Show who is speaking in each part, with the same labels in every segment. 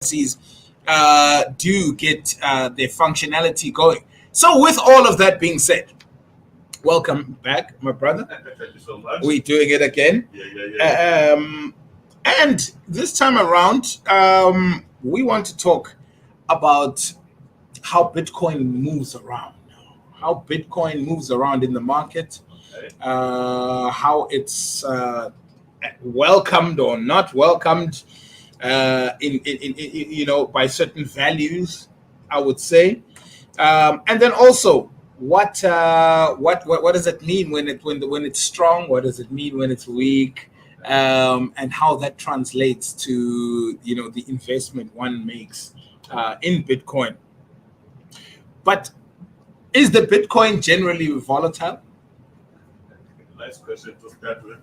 Speaker 1: cryptocurrencies do get their functionality going. So with all of that being said, welcome back, my brother.
Speaker 2: Thank you so much.
Speaker 1: We're doing it again.
Speaker 2: Yeah.
Speaker 1: And this time around, we want to talk about how Bitcoin moves around. How Bitcoin moves around in the market.
Speaker 2: Okay.
Speaker 1: How it's welcomed or not welcomed in by certain values, I would say. And then also what does it mean when it's strong? What does it mean when it's weak? And how that translates to the investment one makes in Bitcoin. But is the Bitcoin generally volatile?
Speaker 2: Nice question to start with.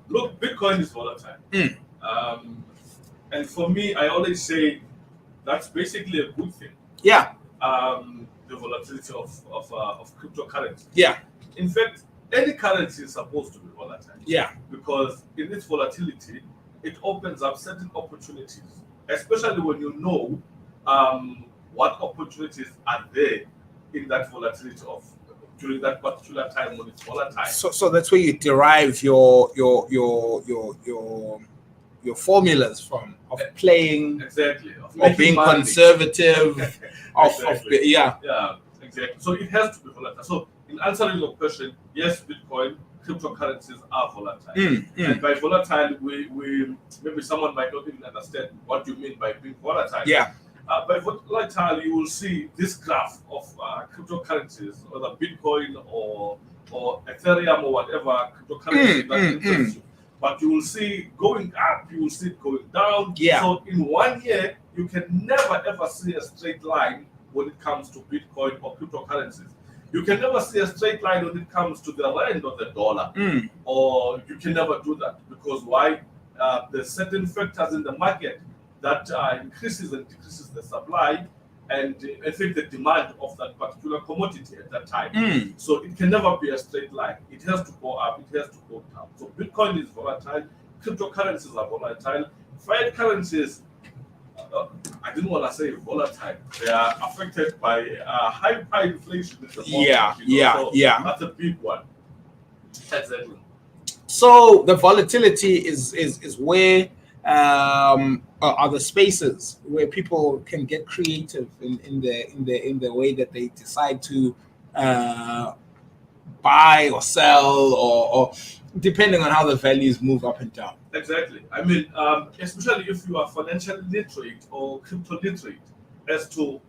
Speaker 2: Look, Bitcoin is volatile. And for me, I always say that's basically a good thing.
Speaker 1: Yeah.
Speaker 2: The volatility of cryptocurrency.
Speaker 1: Yeah.
Speaker 2: In fact, any currency is supposed to be volatile.
Speaker 1: Yeah.
Speaker 2: Because in its volatility, it opens up certain opportunities, especially when you know what opportunities are there in that volatility of during that particular time when it's volatile.
Speaker 1: So that's where you derive your formulas from of playing,
Speaker 2: exactly,
Speaker 1: of being money. Conservative,
Speaker 2: exactly.
Speaker 1: Yeah,
Speaker 2: exactly. So it has to be volatile. So in answering your question, yes, Bitcoin, cryptocurrencies are volatile. And by volatile, we maybe someone might not even understand what you mean by being volatile.
Speaker 1: Yeah.
Speaker 2: By volatile, you will see this graph of cryptocurrencies, whether Bitcoin or Ethereum or whatever cryptocurrency that interests you. But you will see going up, you will see it going down.
Speaker 1: Yeah.
Speaker 2: So in 1 year, you can never ever see a straight line when it comes to Bitcoin or cryptocurrencies. You can never see a straight line when it comes to the rand or the dollar. Or you can never do that. Because why? There's certain factors in the market that increases and decreases the supply and I think the demand of that particular commodity at that time. So it can never be a straight line. It has to go up, it has to go down. So Bitcoin is volatile, cryptocurrencies are volatile, fiat currencies, I didn't want to say volatile. They are affected by high inflation at the moment.
Speaker 1: So
Speaker 2: that's a big one. Exactly.
Speaker 1: So the volatility is where are the spaces where people can get creative in the way that they decide to buy or sell or depending on how the values move up and down.
Speaker 2: Exactly. I mean, especially if you are financially literate or crypto literate, as to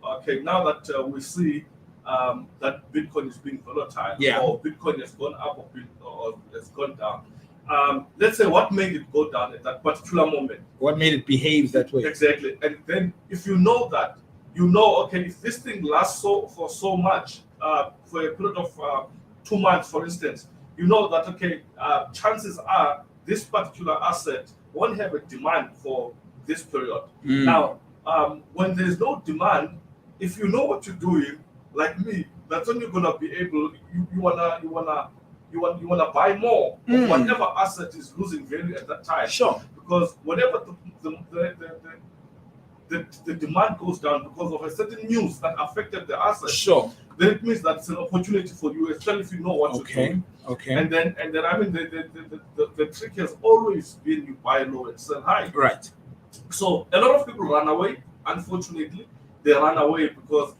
Speaker 2: now that we see that Bitcoin is being volatile, or Bitcoin has gone up or has gone down. Let's say what made it go down at that particular moment.
Speaker 1: What made it behave that way?
Speaker 2: Exactly. And then if you know that, okay, if this thing lasts for so much, for a period of 2 months, for instance, you know that, okay, chances are this particular asset won't have a demand for this period. Now, when there's no demand, if you know what you're doing, like me, that's when you're gonna be able. You wanna buy more of whatever asset is losing value at that time.
Speaker 1: Sure.
Speaker 2: Because whenever the demand goes down because of a certain news that affected the asset,
Speaker 1: sure,
Speaker 2: then it means that's an opportunity for you, especially if you know what you're doing.
Speaker 1: Okay.
Speaker 2: And then I mean the trick has always been you buy low and sell high.
Speaker 1: Right.
Speaker 2: So a lot of people run away. Unfortunately, they run away because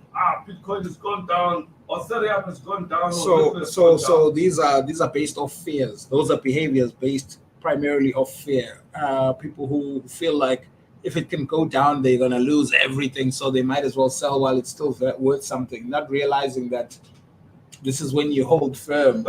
Speaker 2: Bitcoin has gone down, or Ethereum has gone down.
Speaker 1: So these are based off fears. Those are behaviors based primarily off fear. People who feel like if it can go down, they're gonna lose everything, so they might as well sell while it's still worth something, not realizing that this is when you hold firm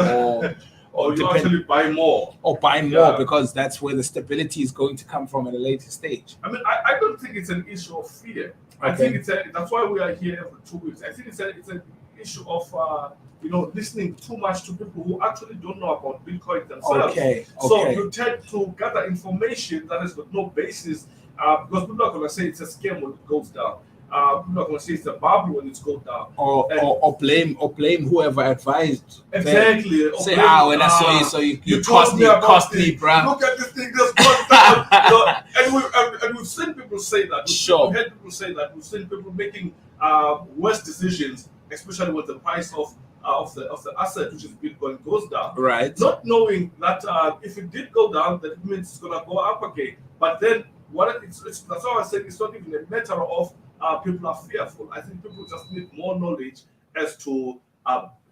Speaker 2: or you actually buy more.
Speaker 1: Or buy more because that's where the stability is going to come from at a later stage.
Speaker 2: I mean, I don't think it's an issue of fear. I think that's why we are here every 2 weeks. I think it's an issue of listening too much to people who actually don't know about Bitcoin themselves.
Speaker 1: Okay.
Speaker 2: So you tend to gather information that has got no basis, because people are going to say it's a scam when it goes down. People are going to say it's a bubble when it's going down.
Speaker 1: Or blame whoever advised.
Speaker 2: Exactly.
Speaker 1: Say, when I saw you, so you cost me,
Speaker 2: bruh.
Speaker 1: Look
Speaker 2: at this thing that's gone down. And we we've seen people say that.
Speaker 1: Sure.
Speaker 2: We've heard people say that. We've seen people making worse decisions, especially when the price of the asset, which is Bitcoin, goes down.
Speaker 1: Right.
Speaker 2: Not knowing that if it did go down, that it means it's gonna go up again. But then that's how I said it's not even a matter of people are fearful. I think people just need more knowledge as to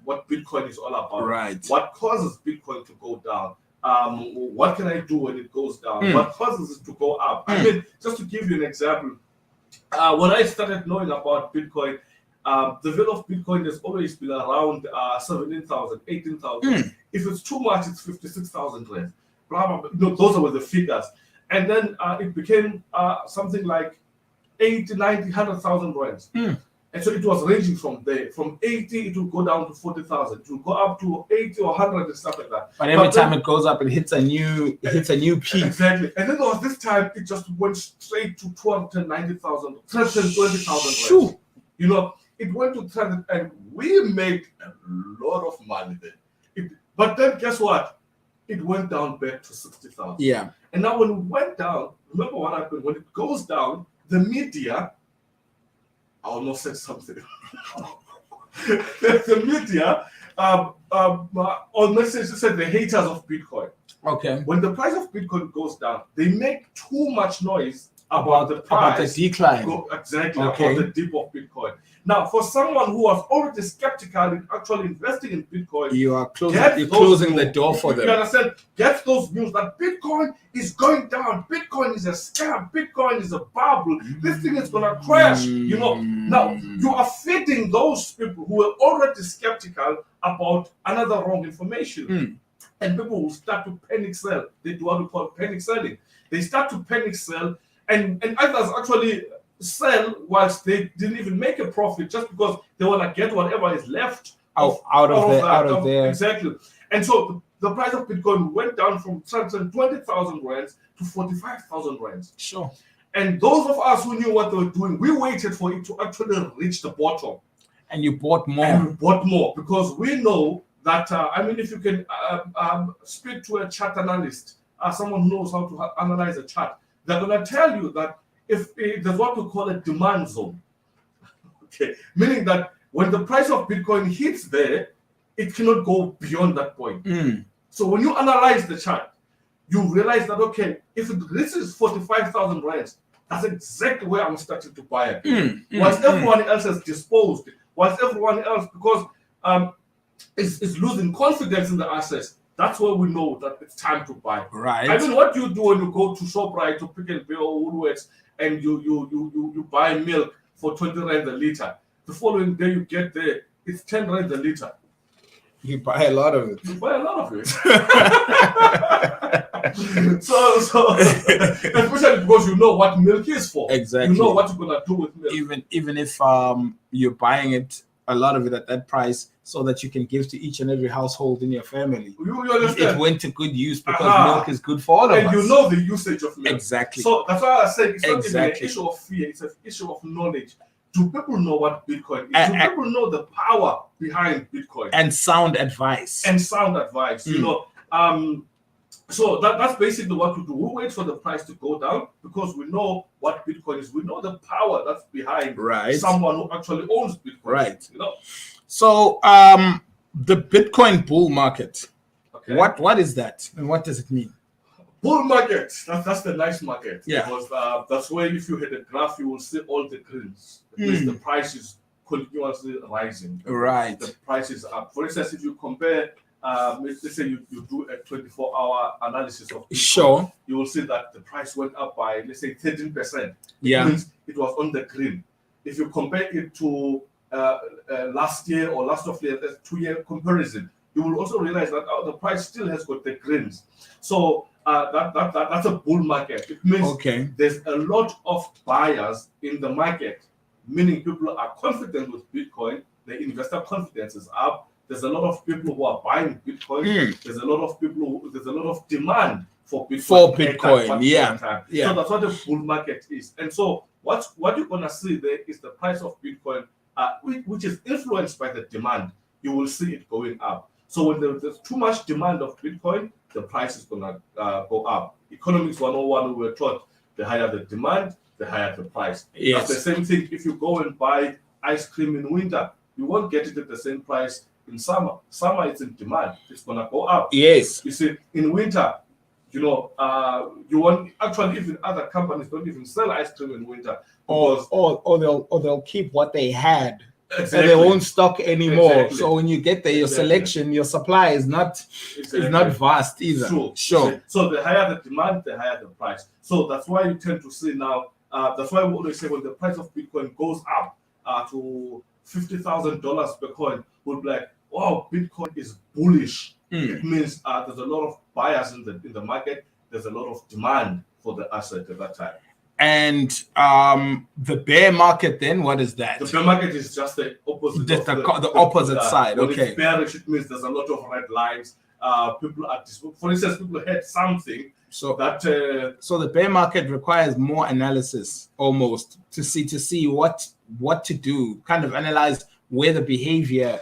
Speaker 2: what Bitcoin is all about.
Speaker 1: Right.
Speaker 2: What causes Bitcoin to go down? What can I do when it goes down? What causes it to go up? I mean, just to give you an example, when I started knowing about Bitcoin, the value of Bitcoin has always been around 17,000, 18,000. If it's too much, it's 56,000 rand. Blah, blah, blah. Those were the figures. And then it became something like 80, 90, 100,000 rands. And so it was ranging from there. From 80, it will go down to 40,000. It will go up to 80 or 100 and stuff like that.
Speaker 1: But every time it goes up, it hits a new peak.
Speaker 2: Exactly. And then there was this time, it just went straight to 290,000, 320,000.
Speaker 1: Sure.
Speaker 2: You know, it went to 300, and we made a lot of money then. But then guess what? It went down back to 60,000.
Speaker 1: Yeah.
Speaker 2: And now when it went down, remember what happened? When it goes down, the media, I almost said something. The media, on message said the haters of Bitcoin.
Speaker 1: Okay.
Speaker 2: When the price of Bitcoin goes down, they make too much noise about the price.
Speaker 1: About the decline.
Speaker 2: Exactly.
Speaker 1: Okay.
Speaker 2: About the dip of Bitcoin. Now, for someone who was already skeptical in actually investing in Bitcoin,
Speaker 1: you're closing the door for them.
Speaker 2: You understand? Get those news that Bitcoin is going down. Bitcoin is a scam. Bitcoin is a bubble. This thing is going to crash. You know. Now, you are feeding those people who were already skeptical about another wrong information. And people will start to panic sell. They do what we call panic selling. They start to panic sell, and others actually sell whilst they didn't even make a profit, just because they want to get whatever is left
Speaker 1: out of there.
Speaker 2: Exactly. And so the price of Bitcoin went down from 20,000 rands to 45,000 rands.
Speaker 1: Sure.
Speaker 2: And those of us who knew what they were doing, we waited for it to actually reach the bottom.
Speaker 1: And you bought more.
Speaker 2: And we bought more because we know that, if you can speak to a chart analyst, someone who knows how to analyze a chart, they're going to tell you that if there's what we call a demand zone, okay, meaning that when the price of Bitcoin hits there, it cannot go beyond that point. So when you analyze the chart, you realize that, okay, if it reaches 45,000 rands, that's exactly where I'm starting to buy it. Once everyone else has disposed, once everyone else, because is losing confidence in the assets, that's where we know that it's time to buy.
Speaker 1: Right.
Speaker 2: I mean, what you do when you go to ShopRite to Pick and Pay or Woolworths and you buy milk for 20 rand a liter. The following day you get there, it's 10 rand a liter.
Speaker 1: You buy a lot of it.
Speaker 2: You buy a lot of it. so especially because you know what milk is for.
Speaker 1: Exactly.
Speaker 2: You know what you're gonna do with milk.
Speaker 1: Even if you're buying it, a lot of it at that price, so that you can give to each and every household in your family.
Speaker 2: You understand?
Speaker 1: It went to good use because milk is good for all of us.
Speaker 2: And you know the usage of milk.
Speaker 1: Exactly.
Speaker 2: So that's why I said it's not even an issue of fear, it's an issue of knowledge. Do people know what Bitcoin is? Do people know the power behind Bitcoin?
Speaker 1: And sound advice.
Speaker 2: You know, so that's basically what we do. We wait for the price to go down because we know what Bitcoin is. We know the power that's behind someone who actually owns Bitcoin.
Speaker 1: Right.
Speaker 2: You know.
Speaker 1: So the Bitcoin bull market.
Speaker 2: Okay.
Speaker 1: What is that, and what does it mean?
Speaker 2: Bull market. That's the nice market.
Speaker 1: Yeah.
Speaker 2: Because that's where if you hit a graph, you will see all the greens. At least the price is continuously rising.
Speaker 1: Right.
Speaker 2: The price is up. For instance, if you compare, let's say you do a 24-hour analysis of Bitcoin,
Speaker 1: sure,
Speaker 2: you will see that the price went up by, let's say, 13%.
Speaker 1: Yeah.
Speaker 2: It means it was on the green. If you compare it to last year or last of year, a 2-year comparison, you will also realize that the price still has got the greens. So that's a bull market. It means there's a lot of buyers in the market, meaning people are confident with Bitcoin. The investor confidence is up. There's a lot of people who are buying Bitcoin. There's a lot of demand for Bitcoin.
Speaker 1: Yeah.
Speaker 2: So that's what the bull market is. And so what you're gonna see there is the price of Bitcoin, which is influenced by the demand. You will see it going up. So when there's too much demand of Bitcoin, the price is gonna go up. Economics 101, we were taught the higher the demand, the higher the price.
Speaker 1: Yes.
Speaker 2: That's the same thing if you go and buy ice cream in winter. You won't get it at the same price in summer. Summer is in demand. It's going to go up.
Speaker 1: Yes.
Speaker 2: You see, in winter, you want actually even other companies don't even sell ice cream in winter because
Speaker 1: or they'll keep what they had.
Speaker 2: exactly.
Speaker 1: And they won't stock anymore.
Speaker 2: Exactly.
Speaker 1: So when you get there, your selection, your supply is not vast either.
Speaker 2: True.
Speaker 1: Sure.
Speaker 2: So the higher the demand, the higher the price. So that's why you tend to see now. That's why we always say when the price of Bitcoin goes up to $50,000 per coin, we'll be like, wow, Bitcoin is bullish. It means there's a lot of buyers in the market. There's a lot of demand for the asset at that time.
Speaker 1: And the bear market, then what is that?
Speaker 2: The bear market is just the opposite.
Speaker 1: The opposite side.
Speaker 2: When
Speaker 1: Okay.
Speaker 2: it's bearish, it means there's a lot of red lines. People are, for instance, people had something.
Speaker 1: So
Speaker 2: that
Speaker 1: so the bear market requires more analysis, almost to see what to do. Kind of analyze where the behavior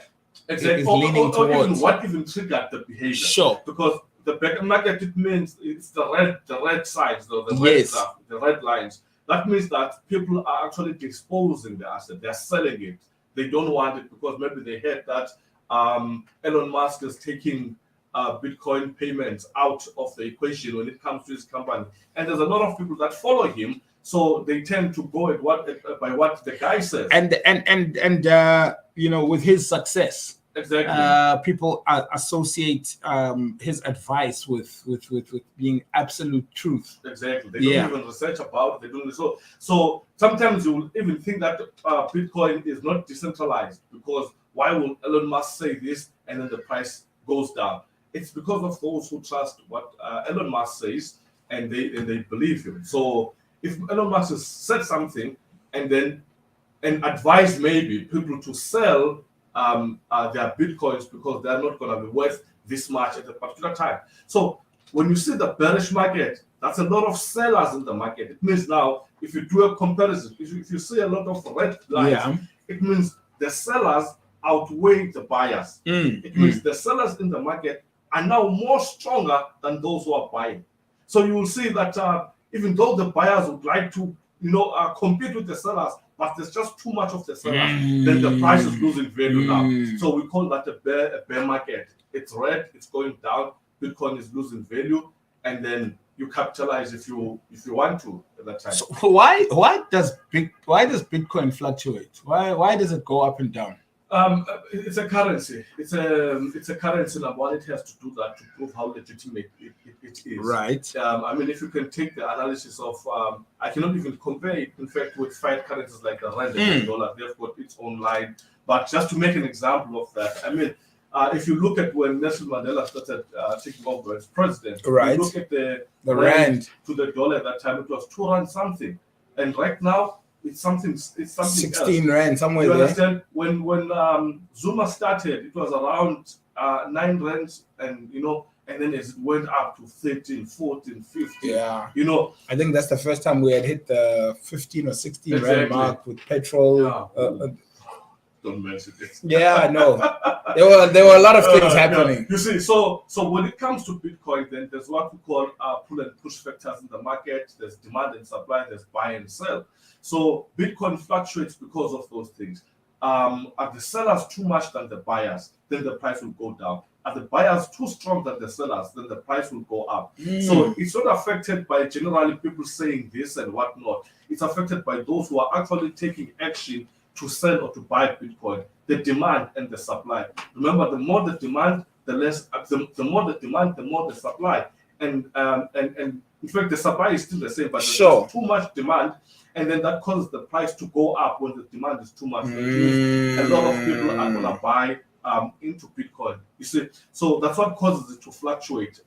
Speaker 1: is leaning towards.
Speaker 2: What even triggered the behavior.
Speaker 1: Sure.
Speaker 2: Because the bear market, it means it's the red sides, the red
Speaker 1: Yes.
Speaker 2: stuff, the red lines. That means that people are actually disposing the asset. They're selling it. They don't want it because maybe they heard that Elon Musk is taking Bitcoin payments out of the equation when it comes to his company. And there's a lot of people that follow him, so they tend to go by what the guy says.
Speaker 1: And with his success.
Speaker 2: Exactly.
Speaker 1: People associate his advice with being absolute truth.
Speaker 2: Exactly. They don't even research about it. They don't. So sometimes you will even think that Bitcoin is not decentralized because why will Elon Musk say this and then the price goes down? It's because of those who trust what Elon Musk says and they believe him. So if Elon Musk has said something and advise maybe people to sell their Bitcoins because they're not going to be worth this much at a particular time. So when you see the bearish market, that's a lot of sellers in the market. It means now, if you do a comparison, if you see a lot of red lines, it means the sellers outweigh the buyers. It means the sellers in the market are now more stronger than those who are buying. So you will see that even though the buyers would like to compete with the sellers, but there's just too much of the sellers, then the price is losing value now. So we call that a bear market. It's red, it's going down, Bitcoin is losing value, and then you capitalize if you want to at that time.
Speaker 1: So why does Bitcoin fluctuate? Why does it go up and down?
Speaker 2: It's a currency. It's a currency, and wallet has to do that to prove how legitimate it is.
Speaker 1: Right.
Speaker 2: I mean, if you can take the analysis of, I cannot even compare it, in fact, with fiat currencies like the rand and the dollar. They've got its own line. But just to make an example of that, I mean, if you look at when Nelson Mandela started taking over as president,
Speaker 1: right.
Speaker 2: You look at the
Speaker 1: rand
Speaker 2: to the dollar at that time, it was 2 rand something, and right now. It's something
Speaker 1: 16
Speaker 2: else.
Speaker 1: rand somewhere
Speaker 2: you
Speaker 1: there.
Speaker 2: Understand? When Zuma started, it was around 9 rands, and then as it went up to 13, 14, 15.
Speaker 1: Yeah. I think that's the first time we had hit the 15 or 16 rand mark with petrol.
Speaker 2: Yeah. Don't mention it.
Speaker 1: Yeah, I know. There were a lot of things happening.
Speaker 2: Yeah. You see, so when it comes to Bitcoin, then there's what we call pull and push factors in the market. There's demand and supply. There's buy and sell. So Bitcoin fluctuates because of those things. Are the sellers too much than the buyers? Then the price will go down. Are the buyers too strong than the sellers? Then the price will go up. So it's not affected by generally people saying this and whatnot. It's affected by those who are actually taking action to sell or to buy Bitcoin. The demand and the supply. Remember, the more the demand, the less. The more the demand, the more the supply. And in fact, the supply is still the same, but there's too much demand. And then that causes the price to go up when the demand is too much. A lot of people are going to buy into Bitcoin. You see, so that's what causes it to fluctuate.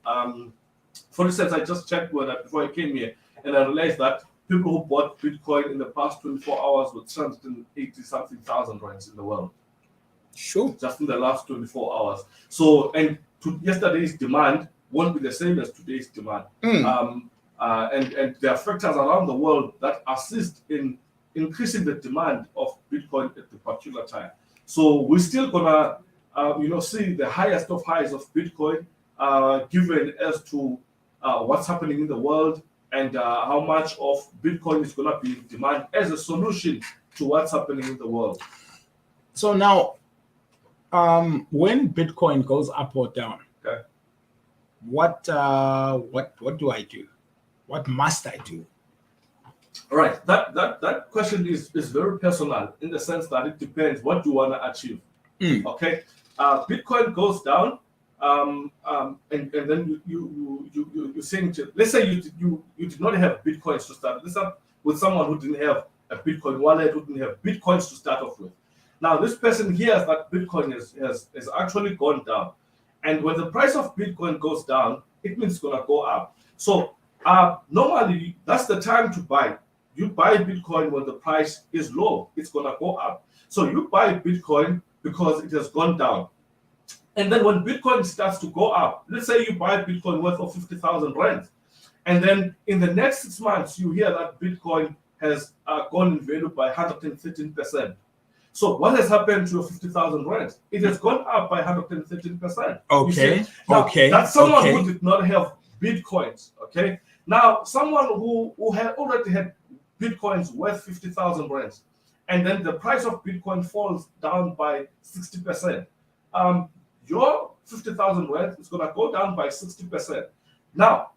Speaker 2: For instance, I just checked before I came here, and I realized that people who bought Bitcoin in the past 24 hours were 380-something thousand rands in the world.
Speaker 1: Sure.
Speaker 2: Just in the last 24 hours. So, and yesterday's demand won't be the same as today's demand. And there are factors around the world that assist in increasing the demand of Bitcoin at the particular time. So we're still gonna, see the highest of highs of Bitcoin, given as to what's happening in the world and how much of Bitcoin is going to be in demand as a solution to what's happening in the world.
Speaker 1: So now, when Bitcoin goes up or down,
Speaker 2: Okay.
Speaker 1: what do I do? What must I do?
Speaker 2: All right, that question is very personal in the sense that it depends what you want to achieve. Okay, Bitcoin goes down, and then you saying, let's say you did not have Bitcoins to start. Let's start with someone who didn't have a Bitcoin wallet, who didn't have Bitcoins to start off with. Now this person hears that Bitcoin has actually gone down, and when the price of Bitcoin goes down, it means it's gonna go up. So normally that's the time to buy. You buy Bitcoin when the price is low, it's gonna go up. So you buy Bitcoin because it has gone down. And then when Bitcoin starts to go up, let's say you buy Bitcoin worth of 50,000 rand, and then in the next 6 months you hear that Bitcoin has gone in value by 113%. So what has happened to your 50,000 rand? It has gone up by 113%.
Speaker 1: Okay.
Speaker 2: Now,
Speaker 1: Okay.
Speaker 2: that's someone
Speaker 1: okay.
Speaker 2: who did not have Bitcoins. Okay. Now someone who had already had Bitcoins worth 50,000 rand, and then the price of Bitcoin falls down by 60%. Your 50,000 rand is going to go down by 60%. Now,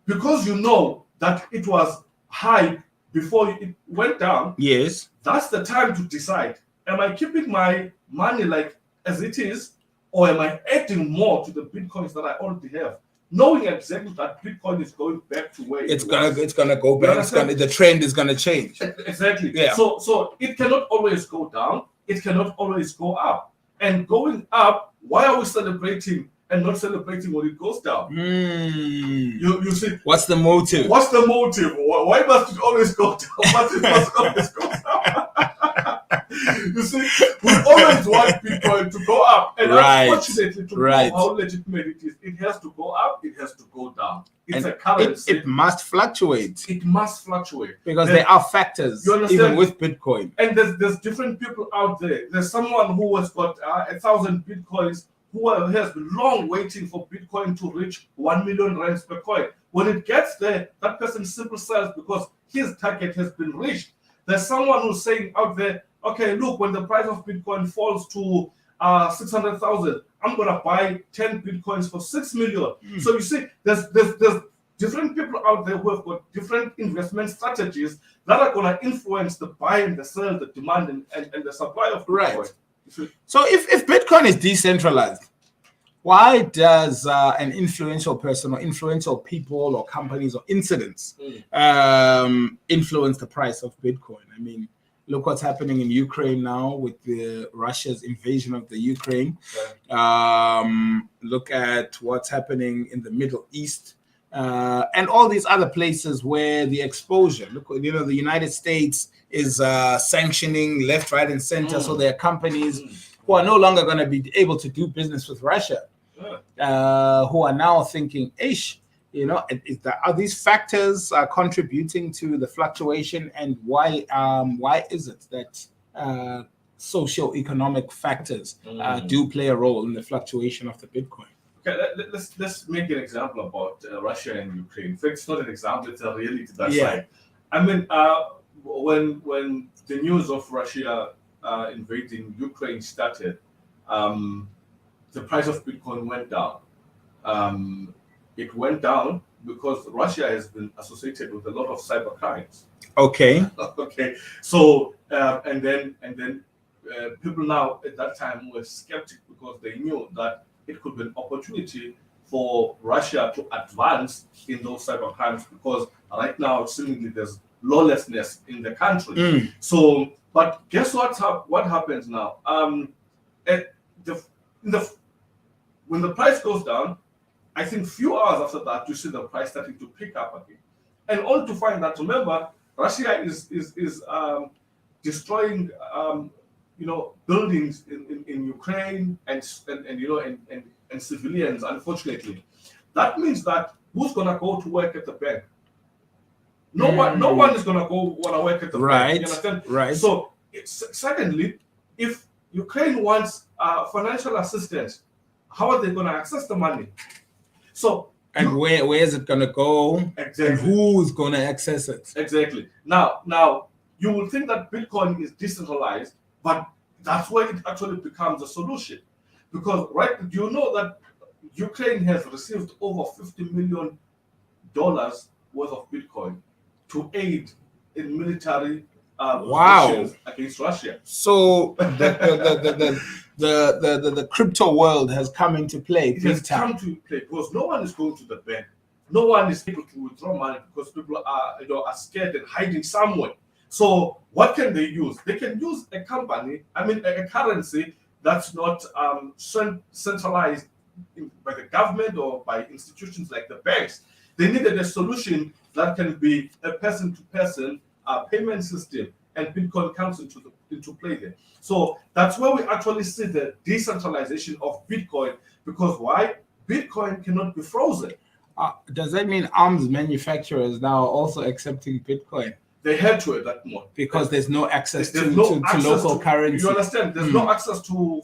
Speaker 2: because you know that it was high before it went down,
Speaker 1: Yes.
Speaker 2: that's the time to decide: am I keeping my money like as it is, or am I adding more to the Bitcoins that I already have, knowing exactly that Bitcoin is going back to where
Speaker 1: it's gonna go
Speaker 2: You
Speaker 1: back.
Speaker 2: understand?
Speaker 1: The trend is gonna change.
Speaker 2: Exactly.
Speaker 1: Yeah.
Speaker 2: So it cannot always go down. It cannot always go up. And going up, why are we celebrating and not celebrating when it goes down? You see,
Speaker 1: What's the motive?
Speaker 2: what's the motive? Why must it always go down? But it must always go down. You see, we always want Bitcoin to go up, and
Speaker 1: Right.
Speaker 2: unfortunately, to
Speaker 1: Right.
Speaker 2: know how legitimate it is, it has to go up, it has to go down. It's
Speaker 1: And
Speaker 2: a currency.
Speaker 1: It must fluctuate
Speaker 2: It must fluctuate
Speaker 1: because there are factors,
Speaker 2: You understand?
Speaker 1: even with Bitcoin.
Speaker 2: And there's different people out there. There's someone who has got 1,000 Bitcoins who has been long waiting for Bitcoin to reach 1 million rands per coin. When it gets there, that person simply sells because his target has been reached. There's someone who's saying out there, okay, look, when the price of Bitcoin falls to 600,000, I'm gonna buy 10 Bitcoins for 6 million. So you see, there's different people out there who have got different investment strategies that are gonna influence the buy and the sell, the demand and the supply of Bitcoin.
Speaker 1: Right. So if Bitcoin is decentralized, why does an influential person or influential people or companies or incidents influence the price of Bitcoin? I mean, look what's happening in Ukraine now with Russia's invasion of the Ukraine. Look at what's happening in the Middle East. And all these other places where the exposure, look, the United States is sanctioning left, right, and center. So there are companies who are no longer going to be able to do business with Russia, who are now thinking, are these factors contributing to the fluctuation, and why is it that socio-economic factors do play a role in the fluctuation of the Bitcoin?
Speaker 2: Okay, let's make an example about Russia and Ukraine. In fact, it's not an example; it's a reality. That's right. I mean, when the news of Russia invading Ukraine started, the price of Bitcoin went down. It went down because Russia has been associated with a lot of cyber crimes.
Speaker 1: Okay.
Speaker 2: Okay. So and then people now at that time were skeptic because they knew that it could be an opportunity for Russia to advance in those cyber crimes, because right now seemingly there's lawlessness in the country. So, but guess what happens now? When the price goes down, I think few hours after that you see the price starting to pick up again, and only to find that, remember, Russia is destroying buildings in Ukraine and civilians. Unfortunately, that means that who's gonna go to work at the bank? No one is gonna wanna work at the bank. You understand?
Speaker 1: Right.
Speaker 2: So secondly, if Ukraine wants financial assistance, how are they gonna access the money? So
Speaker 1: And where is it going to go?
Speaker 2: Exactly.
Speaker 1: And who is going to access it?
Speaker 2: Exactly. Now, you will think that Bitcoin is decentralized, but that's where it actually becomes a solution. Because, right, do you know that Ukraine has received over $50 million worth of Bitcoin to aid in military operations against Russia?
Speaker 1: So the crypto world has come into play.
Speaker 2: It has come to play because no one is going to the bank. No one is able to withdraw money because people are scared and hiding somewhere. So what can they use? They can use a company, a currency that's not centralized by the government or by institutions like the banks. They needed a solution that can be a person-to-person payment system, and Bitcoin comes into play there. So that's where we actually see the decentralization of Bitcoin, because why? Bitcoin cannot be frozen.
Speaker 1: Does that mean arms manufacturers now are also accepting Bitcoin?
Speaker 2: They had to at that point.
Speaker 1: Because there's no access to local currency.
Speaker 2: You understand? There's no access to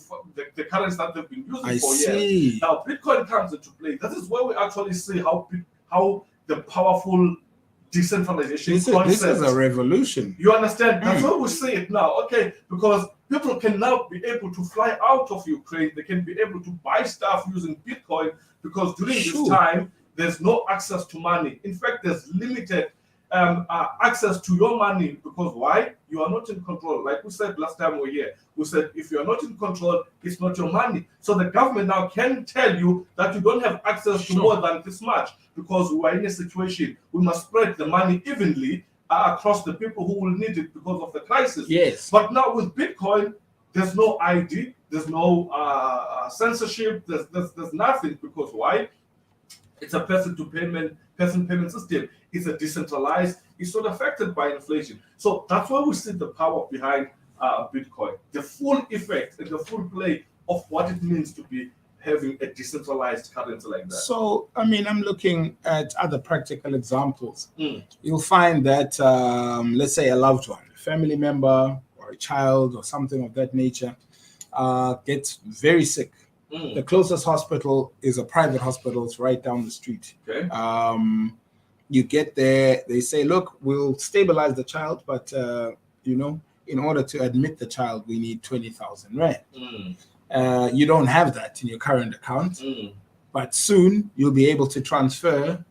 Speaker 2: the currency that they've been using for years. Now Bitcoin comes into play. That is where we actually see how the powerful decentralization concept.
Speaker 1: This is a revolution.
Speaker 2: You understand? That's why we see it now. Okay, because people can now be able to fly out of Ukraine. They can be able to buy stuff using Bitcoin, because during this time there's no access to money. In fact, there's limited access to your money, because why? You are not in control. Like we said last time we were here, we said if you are not in control, it's not your money. So the government now can tell you that you don't have access to more than this much, because we are in a situation we must spread the money evenly across the people who will need it because of the crisis.
Speaker 1: Yes.
Speaker 2: But now with Bitcoin, there's no ID, there's no censorship, there's nothing, because why? It's a person payment system. It's a decentralized. It's not affected by inflation. So that's why we see the power behind Bitcoin, the full effect and the full play of what it means to be having a decentralized currency like that.
Speaker 1: So, I'm looking at other practical examples. You'll find that, let's say, a loved one, a family member or a child or something of that nature gets very sick. The closest hospital is a private hospital. It's right down the street.
Speaker 2: Okay.
Speaker 1: You get there, they say, look, we'll stabilize the child, but, in order to admit the child, we need 20,000 rand. You don't have that in your current account, but soon you'll be able to transfer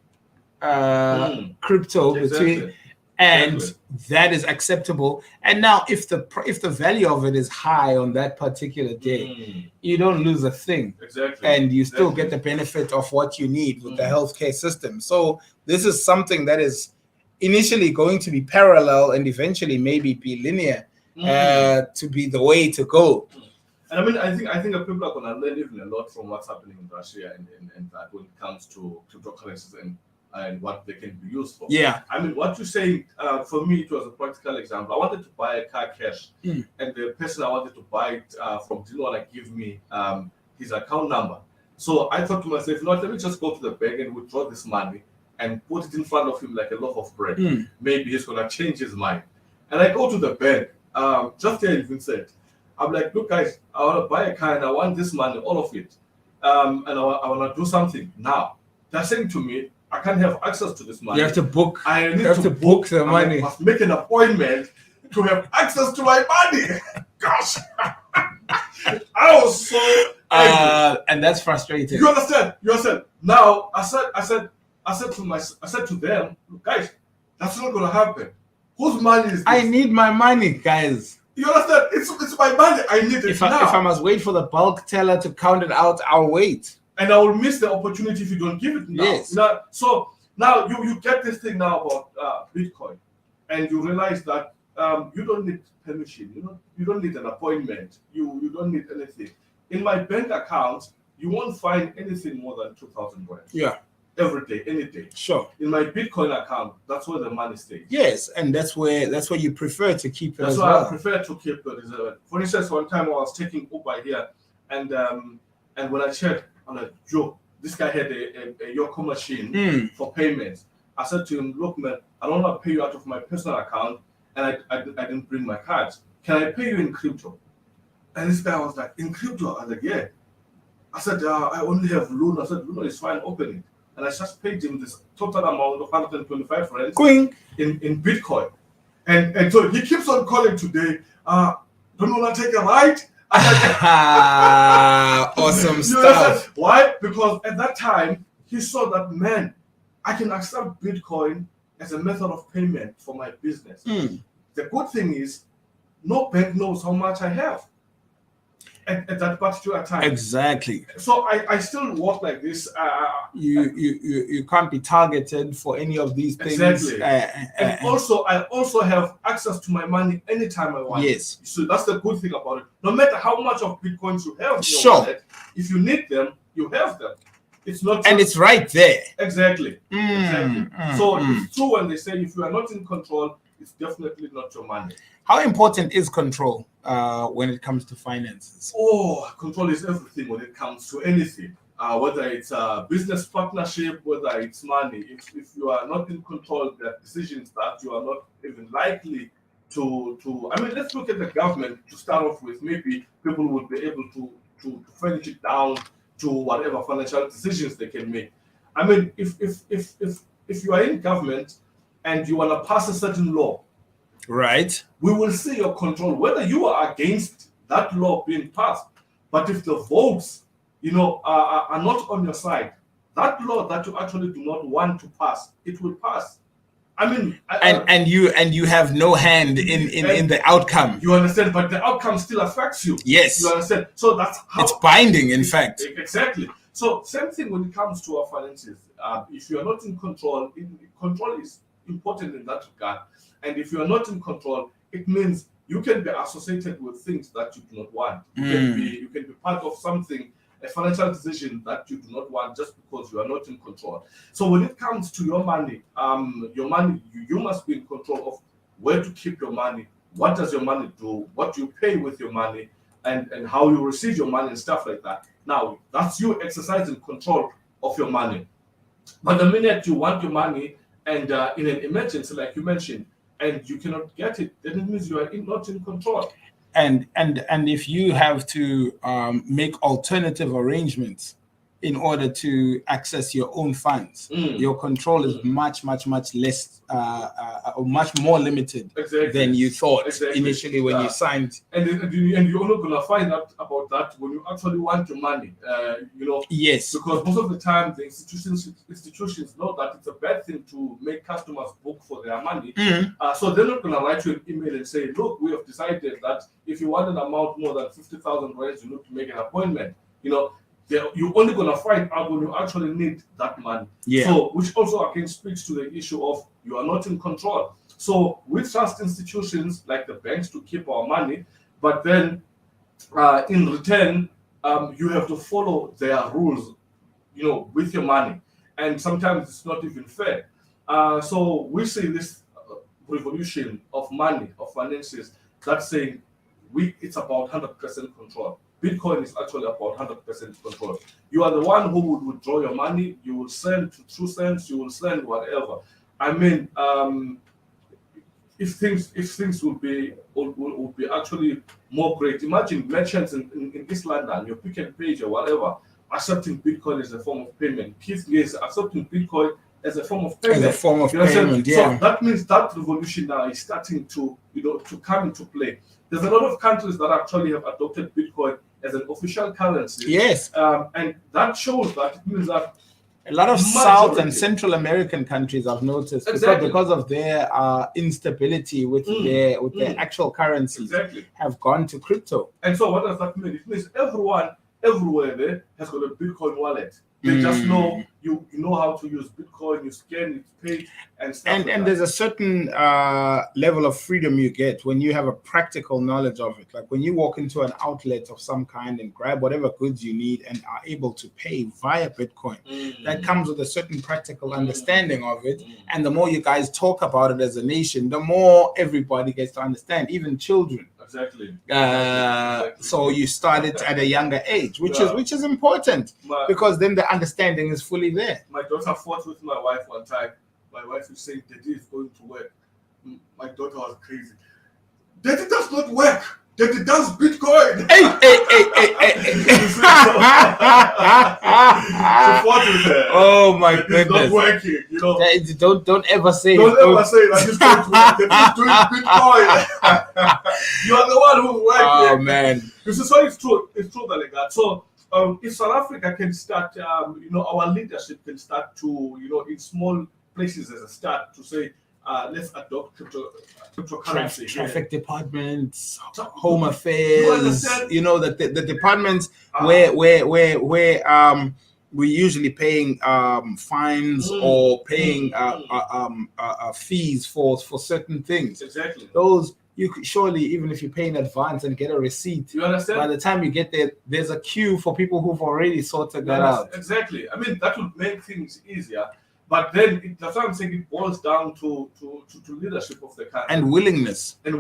Speaker 1: crypto between, and that is acceptable. And now, if the value of it is high on that particular day, you don't lose a thing, and you still get the benefit of what you need with the healthcare system. So this is something that is initially going to be parallel and eventually maybe be linear to be the way to go.
Speaker 2: And I think that people are going to learn even a lot from what's happening in Russia and that when it comes to cryptocurrencies and what they can be used for.
Speaker 1: Yeah.
Speaker 2: What you say, for me, it was a practical example. I wanted to buy a car cash, and the person I wanted to buy it from didn't want to give me his account number. So I thought to myself, let me just go to the bank and withdraw this money and put it in front of him like a loaf of bread. Maybe he's going to change his mind. And I go to the bank, just there in Vincent. I'm like, look, guys, I want to buy a car and I want this money, all of it. And I want to do something now. They're saying to me, I can't have access to this money.
Speaker 1: You have to book.
Speaker 2: I need to book
Speaker 1: the money.
Speaker 2: I must make an appointment to have access to my money. Gosh, I was so angry.
Speaker 1: And that's frustrating.
Speaker 2: You understand? Now, I said to them, guys, that's not going to happen. Whose money is this?
Speaker 1: I need my money, guys.
Speaker 2: You understand? It's my money. I need it now.
Speaker 1: If I must wait for the bulk teller to count it out, I'll wait.
Speaker 2: And I will miss the opportunity if you don't give it now.
Speaker 1: Yes.
Speaker 2: So now you get this thing now about Bitcoin, and you realize that you don't need permission. You don't need an appointment. You don't need anything. In my bank account, you won't find anything more than 2,000 rand.
Speaker 1: Yeah.
Speaker 2: Every day, any day.
Speaker 1: Sure.
Speaker 2: In my Bitcoin account, that's where the money stays.
Speaker 1: Yes, and that's where you prefer to keep it.
Speaker 2: That's
Speaker 1: as
Speaker 2: why
Speaker 1: well.
Speaker 2: I prefer to keep it reserved. For instance, one time I was taking Uber here, and when I checked, I'm like, Joe, this guy had a Yoko machine for payments. I said to him, look, man, I don't want to pay you out of my personal account, and I didn't bring my cards. Can I pay you in crypto? And this guy was like, in crypto? I was like, yeah. I said, I only have Luna. I said, Luna is fine, open it. and I just paid him this total amount of 125 rands
Speaker 1: Queen.
Speaker 2: in Bitcoin. And so he keeps on calling today. Don't you want to take a ride?
Speaker 1: Awesome
Speaker 2: You
Speaker 1: stuff.
Speaker 2: understand? Why? Because at that time he saw that, man, I can accept Bitcoin as a method of payment for my business. The good thing is, no bank knows how much I have at that particular time.
Speaker 1: Exactly.
Speaker 2: So I still work like this.
Speaker 1: You can't be targeted for any of these things.
Speaker 2: Exactly. And also, I also have access to my money anytime I want.
Speaker 1: Yes.
Speaker 2: So that's the good thing about it. No matter how much of Bitcoins you have in your
Speaker 1: Sure.
Speaker 2: wallet, if you need them, you have them. It's not.
Speaker 1: And it's right there.
Speaker 2: Exactly. Exactly. So it's true when they say if you are not in control, it's definitely not your money.
Speaker 1: How important is control when it comes to finances?
Speaker 2: Oh, control is everything when it comes to anything. Whether it's a business partnership, whether it's money. If you are not in control, there are decisions that you are not even likely to. I mean, let's look at the government to start off with. Maybe people would be able to finish it down to whatever financial decisions they can make. I mean, if you are in government and you want to pass a certain law,
Speaker 1: right,
Speaker 2: we will see your control whether you are against that law being passed. But if the votes, are not on your side, that law that you actually do not want to pass, it will pass. I mean,
Speaker 1: and you have no hand in the outcome.
Speaker 2: You understand, but the outcome still affects you.
Speaker 1: Yes,
Speaker 2: you understand. So that's how
Speaker 1: it's binding. In fact,
Speaker 2: exactly. So same thing when it comes to our finances. If you are not in control, control is important in that regard. And if you are not in control, it means you can be associated with things that you do not want. You can be part of something, a financial decision that you do not want just because you are not in control. So when it comes to your money, you must be in control of where to keep your money, what does your money do, what you pay with your money, and how you receive your money and stuff like that. Now, that's you exercising control of your money. But the minute you want your money and in an emergency, like you mentioned, and you cannot get it, then it means you are not in control.
Speaker 1: And if you have to make alternative arrangements in order to access your own funds, your control is much less or much more limited than you thought initially when you signed.
Speaker 2: And you're only gonna find out about that when you actually want your money.
Speaker 1: Yes,
Speaker 2: because most of the time the institutions know that it's a bad thing to make customers book for their money. So they're not gonna write you an email and say, look, we have decided that if you want an amount more than 50,000 rands, you need to make an appointment. You're only going to find out when you actually need that money.
Speaker 1: Yeah.
Speaker 2: So, which also again speaks to the issue of you are not in control. So, we trust institutions like the banks to keep our money, but then in return, you have to follow their rules, with your money. And sometimes it's not even fair. So, we see this revolution of money, of finances, that's saying it's about 100% control. Bitcoin is actually about 100% control. You are the one who would withdraw your money. You will send to True Cents. You will send whatever. I mean, if things would be actually more great. Imagine merchants in East London, your Pick and Page or whatever, accepting Bitcoin as a form of payment. Keith is accepting Bitcoin as a form of payment.
Speaker 1: As a form of payment, yeah.
Speaker 2: So that means that revolution now is starting to come into play. There's a lot of countries that actually have adopted Bitcoin as an official currency.
Speaker 1: Yes.
Speaker 2: And that shows that it means that
Speaker 1: a lot of South and Central American countries, I've noticed, because of their instability with their actual currencies, have gone to crypto.
Speaker 2: And so what does that mean? It means everyone everywhere there has got a Bitcoin wallet. They just know you know how to use Bitcoin, you scan it, pay, and stuff.
Speaker 1: And there's a certain level of freedom you get when you have a practical knowledge of it. Like when you walk into an outlet of some kind and grab whatever goods you need and are able to pay via Bitcoin, that comes with a certain practical understanding of it. And the more you guys talk about it as a nation, the more everybody gets to understand, even children.
Speaker 2: Exactly.
Speaker 1: So you started at a younger age, which is important, because then the understanding is fully there.
Speaker 2: My daughter fought with my wife one time. My wife was saying, Daddy is going to work. My daughter was crazy. Daddy does not work. that it does Bitcoin.
Speaker 1: Hey.
Speaker 2: She fought with her.
Speaker 1: Oh my
Speaker 2: It's
Speaker 1: goodness.
Speaker 2: not working, you know.
Speaker 1: Don't ever say
Speaker 2: Don't ever say that it's going to work. That is doing Bitcoin. You are the one who's working.
Speaker 1: Oh man.
Speaker 2: You see, so it's true. It's true that like that. So if South Africa can start, our leadership can start to, in small places as a start to say, let's adopt cryptocurrency.
Speaker 1: Traffic departments, home
Speaker 2: You
Speaker 1: affairs.
Speaker 2: understand?
Speaker 1: That the departments where we're usually paying fines or paying fees for certain things.
Speaker 2: Exactly.
Speaker 1: Those you could surely, even if you pay in advance and get a receipt,
Speaker 2: You understand?
Speaker 1: by the time you get there, there's a queue for people who've already sorted that out.
Speaker 2: Exactly. I mean, that would make things easier. But then that's what I'm saying. It boils down to leadership of the country
Speaker 1: And willingness
Speaker 2: and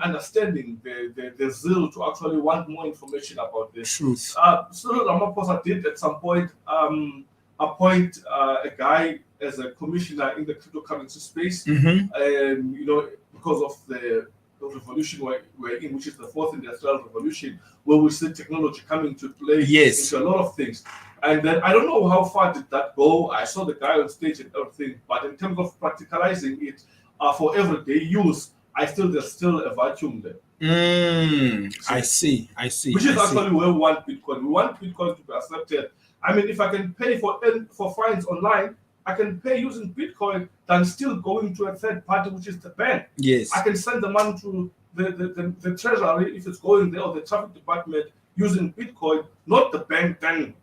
Speaker 2: understanding the zeal to actually want more information about this.
Speaker 1: truth.
Speaker 2: Cyril Ramaphosa did at some point appoint a guy as a commissioner in the cryptocurrency space, because of the revolution we're in, which is the fourth industrial revolution, where we see technology coming to play into a lot of things. And then I don't know how far did that go. I saw the guy on stage and everything, but in terms of practicalizing it for everyday use, there's still a vacuum there.
Speaker 1: I see.
Speaker 2: Which is actually where we want Bitcoin. We want Bitcoin to be accepted. I mean, if I can pay for fines online, I can pay using Bitcoin than still going to a third party, which is the bank.
Speaker 1: Yes.
Speaker 2: I can send the money to the treasury if it's going there, or the traffic department using Bitcoin, not the bank then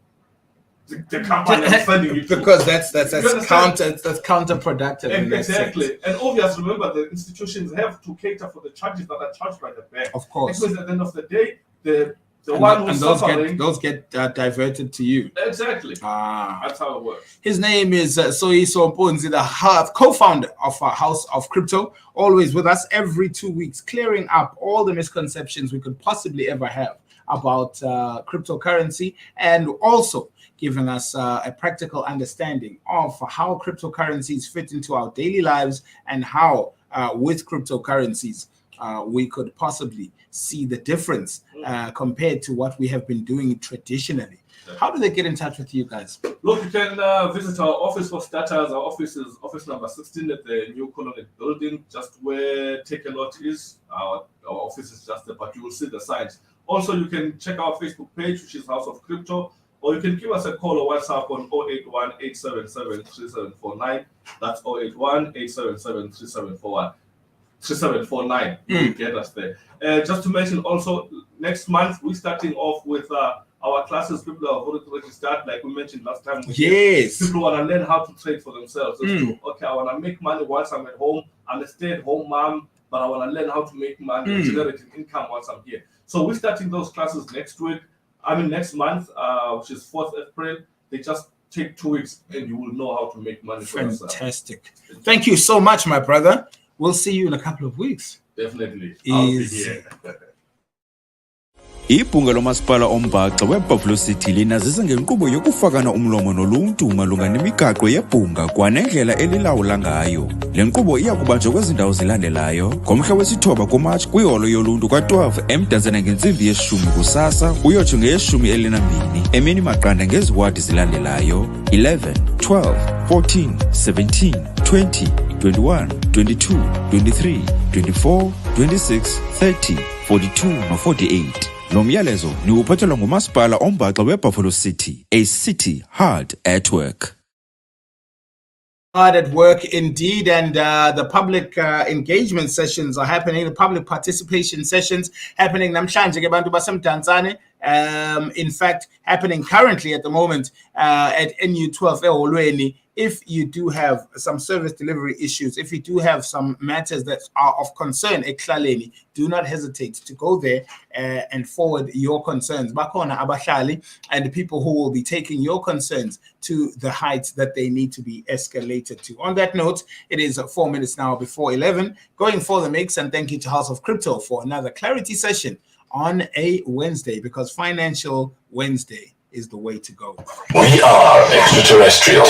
Speaker 2: the company sending it
Speaker 1: because that's counterproductive.
Speaker 2: Exactly. And obviously, remember, the institutions have to cater for the charges that are charged by the bank.
Speaker 1: Of course.
Speaker 2: Because at the end of the day, the one who's suffering,
Speaker 1: those get diverted to you.
Speaker 2: Exactly. That's how it works.
Speaker 1: His name is Soyiso Mponzi, the co-founder of House of Crypto, always with us every 2 weeks, clearing up all the misconceptions we could possibly ever have about cryptocurrency, and also giving us a practical understanding of how cryptocurrencies fit into our daily lives, and how with cryptocurrencies we could possibly see the difference compared to what we have been doing traditionally. How do they get in touch with you guys?
Speaker 2: Look, you can visit our office for starters. Our office is office number 16 at the new Colonnade building, just where Take a Lot is. Our office is just there, but you will see the signs. Also, you can check our Facebook page, which is House of Crypto, or you can give us a call or WhatsApp on 081-877-3749. That's 081-877-3749. 3749. You get us there. Just to mention also, next month we're starting off with our classes. People are already registered, like we mentioned last time.
Speaker 1: Yes.
Speaker 2: People want to learn how to trade for themselves. Okay, I want to make money whilst I'm at home. I'm a stay-at-home mom, but I want to learn how to make money, generating income whilst I'm here. So we're starting those classes next month, which is 4th April. They just take 2 weeks and you will know how to make money for yourself.
Speaker 1: Fantastic. Thank you so much, my brother. We'll see you in a couple of weeks.
Speaker 2: Definitely. I'll be here.
Speaker 3: Ibhunga lomasipala ombhaxa weBuffalo City linazisa ngenkqubo yokufakana umlomo noluntu malunga nemigaqo yebhunga kwanendlela elilawula ngayo. Le nkqubo iya kubanjwa kwezi ndawo zilandelayo: ngomhla wesithoba kuMatshi kwiholo yoluntu kwa-12 emdazana ngentsimbi ye-10 kusasa uyotsho ngeye-12 emini maqanda ngezi wadi zilandelayo: 11, 12, 14, 17, 20, 21, 22, 23, 24, 26, 30, 42 no-48. Lo myalezo niwuphathelwa ngumasipala ombhaxa weBuffalo City, a city hard at work.
Speaker 1: Hard at work indeed, and the public engagement sessions are happening, the public participation sessions happening namhlanje ke bantu basemdantsane. In fact, happening currently at the moment at NU12 eholweni. If you do have some service delivery issues, if you do have some matters that are of concern ekuhlaleni, do not hesitate to go there and forward your concerns. Bakhona abahlali and the people who will be taking your concerns to the heights that they need to be escalated to. On that note, it is 4 minutes now before 11. Going for the mix, and thank you to House of Crypto for another clarity session on a Wednesday, because Financial Wednesday is the way to go.
Speaker 4: We are extraterrestrial.